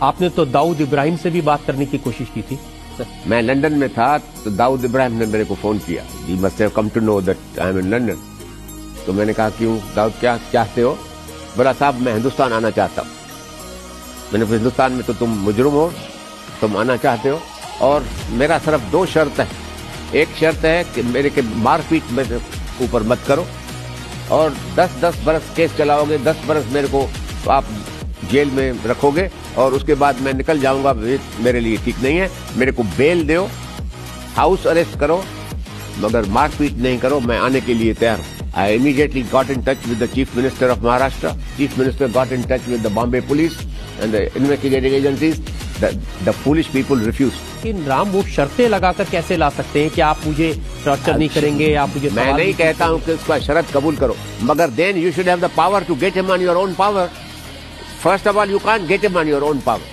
आपने तो दाऊद इब्राहिम से भी बात करने की कोशिश की थी। मैं लंदन में था तो दाऊद इब्राहिम ने मेरे को फोन किया, you must have come to know that I am in London. तो मैंने कहा क्यों दाऊद, क्या चाहते हो? बोला साहब मैं हिंदुस्तान आना चाहता हूँ। मैंने कहा हिंदुस्तान में तो तुम मुजरिम हो, तुम आना चाहते हो, और मेरा सिर्फ 2 शर्त है। एक शर्त है कि मेरे के मारपीट मेरे ऊपर मत करो, और 10-10 बरस केस चलाओगे, 10 बरस मेरे को आप जेल में रखोगे, और उसके बाद मैं निकल जाऊंगा, मेरे लिए ठीक नहीं है। मेरे को बेल दो, हाउस अरेस्ट करो, मगर मारपीट नहीं करो, मैं आने के लिए तैयार हूँ। I immediately got in touch with the Chief Minister of Maharashtra. Chief Minister got in touch with the Bombay Police and the investigating agencies. The foolish people refused. लेकिन राम वो शर्तें लगाकर कैसे ला सकते हैं कि आप मुझे टॉर्चर नहीं करेंगे, आप मुझे मैं नहीं कहता हूं कि उसका शर्त कबूल करो, मगर then you should have the power to get him on your own power. First of all, you can't get him on your own power.